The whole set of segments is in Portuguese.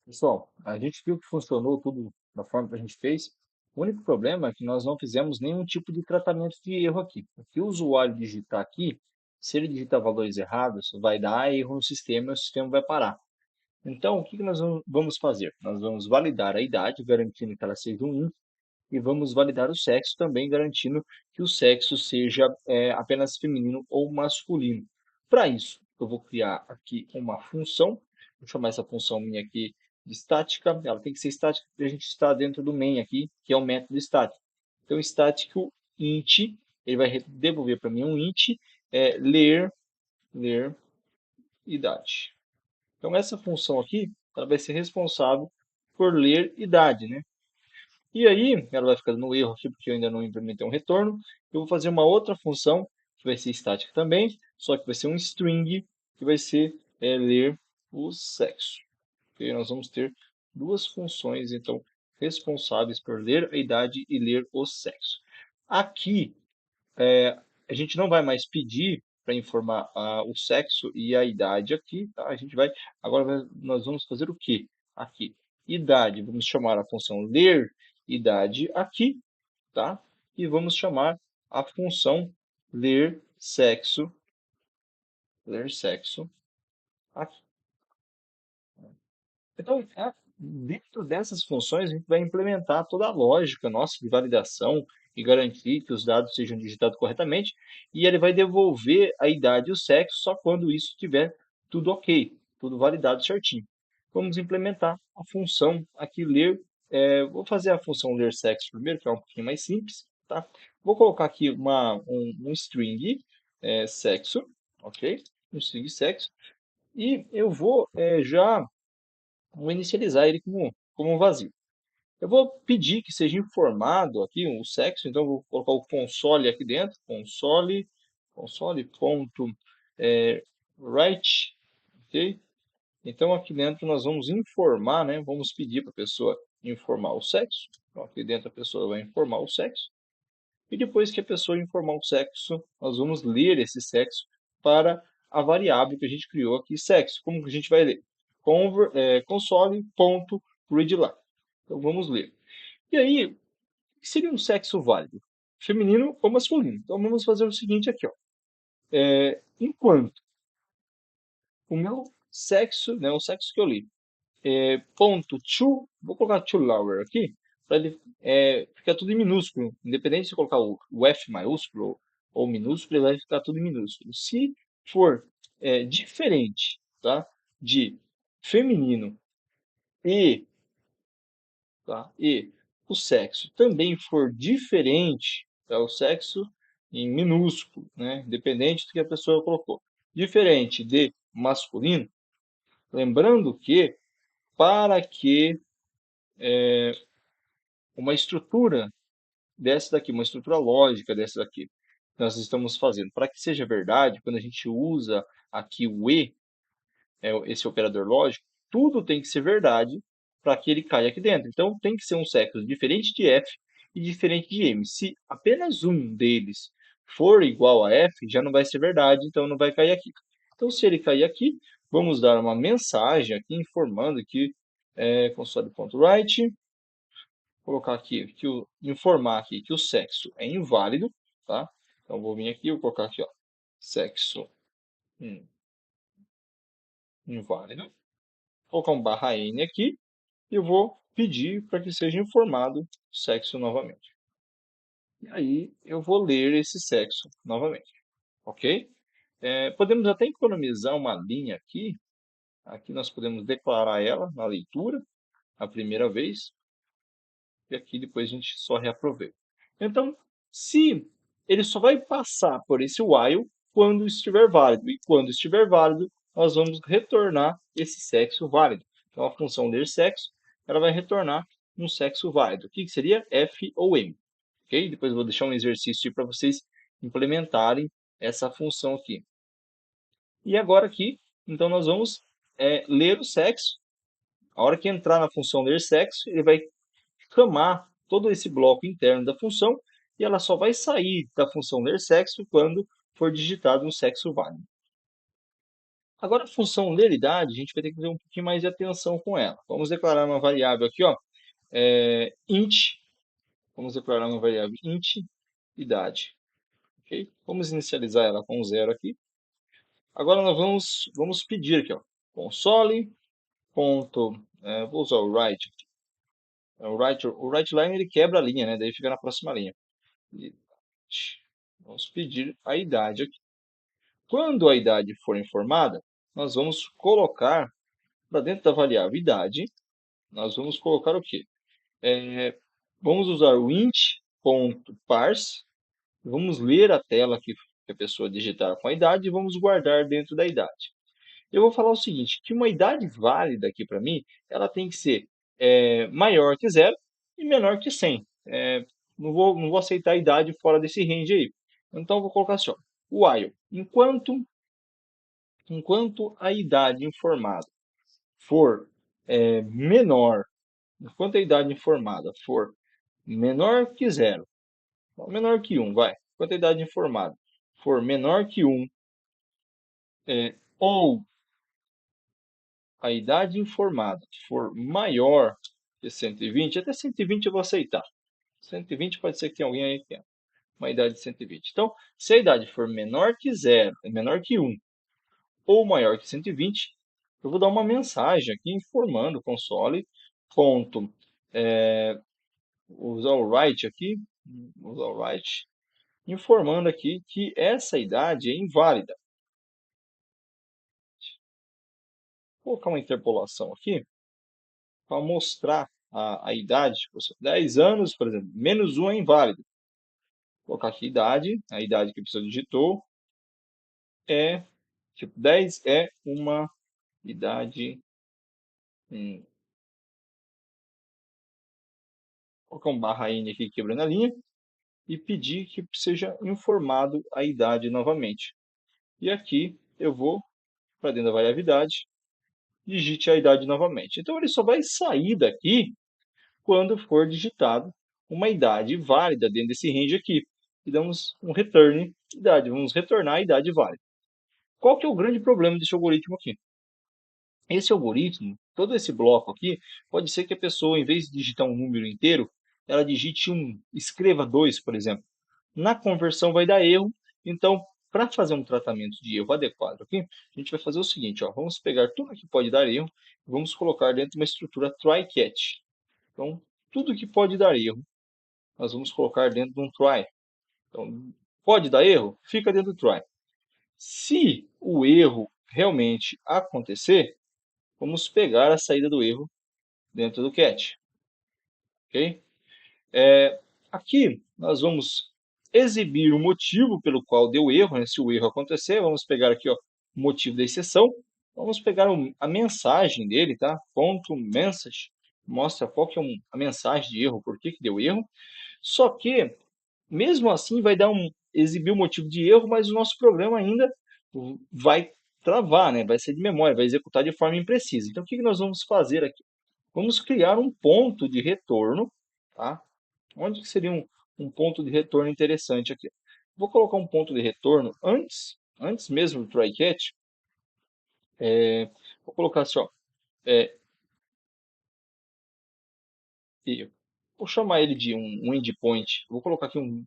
Pessoal, a gente viu que funcionou tudo da forma que a gente fez. O único problema é que nós não fizemos nenhum tipo de tratamento de erro aqui. O que o usuário digitar aqui, se ele digitar valores errados, vai dar erro no sistema e o sistema vai parar. Então, o que que nós vamos fazer? Nós vamos validar a idade, garantindo que ela seja um int, e vamos validar o sexo também, garantindo que o sexo seja apenas feminino ou masculino. Para isso, eu vou criar aqui uma função, vou chamar essa função minha aqui de estática, ela tem que ser estática porque a gente está dentro do main aqui, que é o método estático. Então, estático int, ele vai devolver para mim um int, ler idade. Então, essa função aqui, ela vai ser responsável por ler idade, né? E aí, ela vai ficar no erro aqui, porque eu ainda não implementei um retorno. Eu vou fazer uma outra função, que vai ser estática também, só que vai ser um string, que vai ser ler o sexo. Ok? Nós vamos ter duas funções, então, responsáveis por ler a idade e ler o sexo. Aqui, a gente não vai mais pedir para informar o sexo e a idade aqui, tá? A gente vai, agora nós vamos fazer o quê? Aqui, idade, vamos chamar a função ler idade aqui, tá? E vamos chamar a função ler sexo aqui. Então, dentro dessas funções, a gente vai implementar toda a lógica nossa de validação e garantir que os dados sejam digitados corretamente, e ele vai devolver a idade e o sexo só quando isso estiver tudo ok, tudo validado certinho. Vamos implementar a função aqui ler. Vou fazer a função ler sexo primeiro, que é um pouquinho mais simples, tá? Vou colocar aqui um string sexo, ok? Um string sexo, e eu vou já vou inicializar ele como um vazio. Eu vou pedir que seja informado aqui o sexo, então eu vou colocar o console aqui dentro, console.write, ok? Então aqui dentro nós vamos informar, né? Vamos pedir para a pessoa informar o sexo. Então aqui dentro a pessoa vai informar o sexo. E depois que a pessoa informar o sexo, nós vamos ler esse sexo para a variável que a gente criou aqui, sexo. Como que a gente vai ler? Console.readline. Então vamos ler. E aí, o que seria um sexo válido? Feminino ou masculino? Então vamos fazer o seguinte aqui, ó. Enquanto o meu sexo, né, o sexo que eu li, ponto to, vou colocar to lower aqui, para ele ficar tudo em minúsculo. Independente se eu colocar o F maiúsculo ou minúsculo, ele vai ficar tudo em minúsculo. Se for diferente, tá, de feminino e, tá, e o sexo também for diferente, tá, o sexo em minúsculo, né, independente do que a pessoa colocou, diferente de masculino, lembrando que para que uma estrutura dessa daqui, uma estrutura lógica dessa daqui, que nós estamos fazendo. Para que seja verdade, quando a gente usa aqui o e, esse operador lógico, tudo tem que ser verdade para que ele caia aqui dentro. Então, tem que ser um século diferente de f e diferente de m. Se apenas um deles for igual a f, já não vai ser verdade, então não vai cair aqui. Então, se ele cair aqui, vamos dar uma mensagem aqui informando que console.write, colocar aqui, informar aqui que o sexo é inválido, tá? Então, vou vir aqui, vou colocar aqui, ó, sexo inválido. Vou colocar um barra N aqui e eu vou pedir para que seja informado o sexo novamente. E aí, eu vou ler esse sexo novamente, ok? Podemos até economizar uma linha aqui. Aqui nós podemos declarar ela na leitura, a primeira vez, e aqui depois a gente só reaproveita. Então, se ele só vai passar por esse while quando estiver válido, e quando estiver válido, nós vamos retornar esse sexo válido. Então, a função ler sexo, ela vai retornar um sexo válido. O que seria F ou M? Ok? Depois eu vou deixar um exercício para vocês implementarem essa função aqui. E agora aqui, então nós vamos ler o sexo. A hora que entrar na função ler sexo, ele vai chamar todo esse bloco interno da função e ela só vai sair da função ler sexo quando for digitado um sexo válido. Agora, a função ler idade, a gente vai ter que ter um pouquinho mais de atenção com ela. Vamos declarar uma variável aqui, ó, int. Vamos declarar uma variável int idade. Ok? Vamos inicializar ela com 0 aqui. Agora nós vamos pedir aqui, ó, console. Vou usar o write. O write line ele quebra a linha, né? Daí fica na próxima linha. Vamos pedir a idade aqui. Quando a idade for informada, nós vamos colocar para dentro da variável idade, nós vamos colocar o quê? Vamos usar o int.parse, vamos ler a tela que a pessoa digitar com a idade e vamos guardar dentro da idade. Eu vou falar o seguinte, que uma idade válida aqui para mim, ela tem que ser maior que 0 e menor que 100. Não vou aceitar a idade fora desse range aí. Então, eu vou colocar assim, ó, while, enquanto a idade informada for menor, enquanto a idade informada for menor que 0, menor que 1, vai. Enquanto a idade informada for menor que 1, ou a idade informada for maior que 120, até 120 eu vou aceitar. 120 pode ser que tenha alguém aí que tenha uma idade de 120. Então, se a idade for menor que 0, menor que 1, ou maior que 120, eu vou dar uma mensagem aqui informando o console, ponto, usar o write aqui, usar o write, informando aqui que essa idade é inválida. Vou colocar uma interpolação aqui para mostrar a idade. Tipo, 10 anos, por exemplo, menos 1 é inválido. Vou colocar aqui idade, a idade que a pessoa digitou tipo, 10 é uma idade. Vou colocar um barra N aqui quebrando a linha e pedir que seja informado a idade novamente. E aqui eu vou para dentro da variável idade, digite a idade novamente. Então ele só vai sair daqui quando for digitado uma idade válida dentro desse range aqui. E damos um return idade, vamos retornar a idade válida. Qual que é o grande problema desse algoritmo aqui? Esse algoritmo, todo esse bloco aqui, pode ser que a pessoa, em vez de digitar um número inteiro, ela digite escreva 2, por exemplo. Na conversão vai dar erro, então, para fazer um tratamento de erro adequado aqui, a gente vai fazer o seguinte, ó, vamos pegar tudo que pode dar erro e vamos colocar dentro de uma estrutura try-catch. Então, tudo que pode dar erro, nós vamos colocar dentro de um try. Então, pode dar erro? Fica dentro do try. Se o erro realmente acontecer, vamos pegar a saída do erro dentro do catch. Ok? Aqui nós vamos exibir o motivo pelo qual deu erro, né? Se o erro acontecer, vamos pegar aqui ó, o motivo da exceção, vamos pegar a mensagem dele, tá? Ponto message, mostra qual que é a mensagem de erro, por que deu erro. Só que, mesmo assim, vai exibir o motivo de erro, mas o nosso programa ainda vai travar, né? Vai ser de memória, vai executar de forma imprecisa. Então, o que nós vamos fazer aqui? Vamos criar um ponto de retorno, tá? Onde que seria um ponto de retorno interessante aqui? Vou colocar um ponto de retorno antes mesmo do try catch. Vou colocar assim, ó, vou chamar ele de um endpoint. Vou colocar aqui um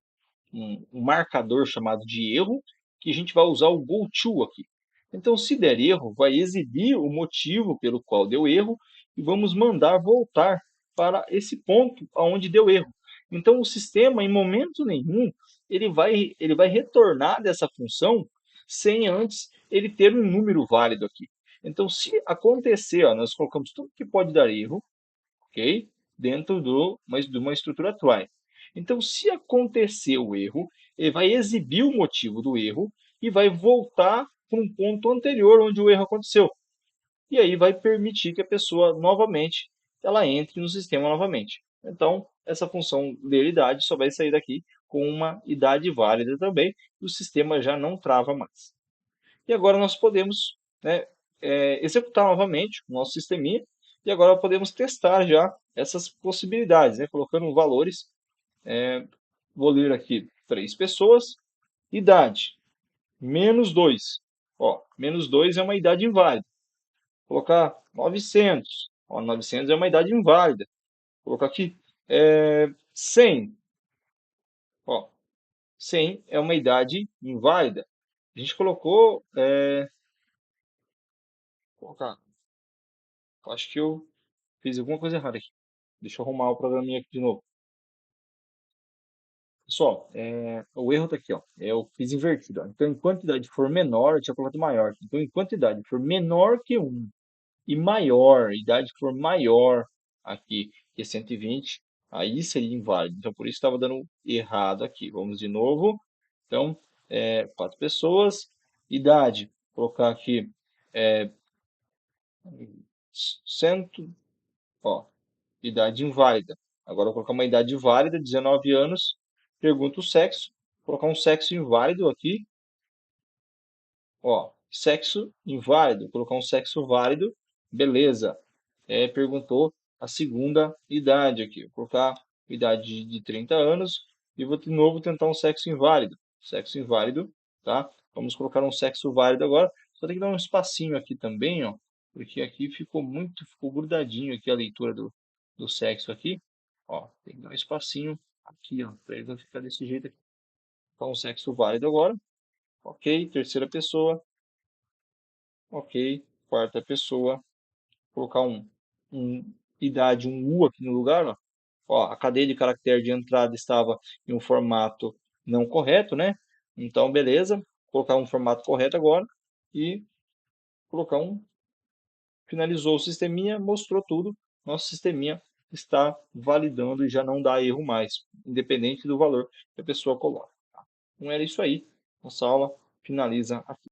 marcador chamado de erro, que a gente vai usar o goTo aqui. Então, se der erro, vai exibir o motivo pelo qual deu erro e vamos mandar voltar para esse ponto onde deu erro. Então, o sistema, em momento nenhum, ele vai retornar dessa função sem antes ele ter um número válido aqui. Então, se acontecer, ó, nós colocamos tudo que pode dar erro, ok? Dentro de uma estrutura try. Então, se acontecer o erro, ele vai exibir o motivo do erro e vai voltar para um ponto anterior onde o erro aconteceu. E aí vai permitir que a pessoa novamente ela entre no sistema novamente. Então, essa função ler idade só vai sair daqui com uma idade válida também, e o sistema já não trava mais. E agora nós podemos, né, executar novamente o nosso sisteminha, e agora podemos testar já essas possibilidades, né, colocando valores. Vou ler aqui 3 pessoas, idade, menos 2. Ó, menos 2 é uma idade inválida. Vou colocar 900. Ó, 900 é uma idade inválida. Vou colocar aqui 100. Ó, 100 é uma idade inválida. A gente colocou, vou colocar, acho que eu fiz alguma coisa errada aqui. Deixa eu arrumar o programinha aqui de novo. Pessoal, o erro está aqui, ó. Eu fiz invertido, ó. Então, enquanto a idade for menor, eu tinha colocado maior. Então, enquanto a idade for menor que 1 e maior, a idade for maior aqui que 120, aí seria inválido. Então, por isso estava dando errado aqui. Vamos de novo. Então, 4 pessoas, idade, vou colocar aqui 100, ó, idade inválida. Agora, eu vou colocar uma idade válida, 19 anos, pergunta o sexo, vou colocar um sexo inválido aqui, ó, sexo inválido, vou colocar um sexo válido, beleza. Perguntou a segunda idade aqui. Vou colocar idade de 30 anos e vou de novo tentar um sexo inválido. Sexo inválido, tá? Vamos colocar um sexo válido agora. Só tem que dar um espacinho aqui também, ó, porque aqui ficou grudadinho aqui a leitura do sexo aqui. Ó, tem que dar um espacinho aqui, ó, para ele não ficar desse jeito aqui. Então, um sexo válido agora. Ok, terceira pessoa. Ok, quarta pessoa. Colocar um idade, um U aqui no lugar, ó. Ó, a cadeia de caractere de entrada estava em um formato não correto, né? Então, beleza. Colocar um formato correto agora e colocar finalizou o sisteminha, mostrou tudo. Nosso sisteminha está validando e já não dá erro mais, independente do valor que a pessoa coloca. Tá? Então, era isso aí. Nossa aula finaliza aqui.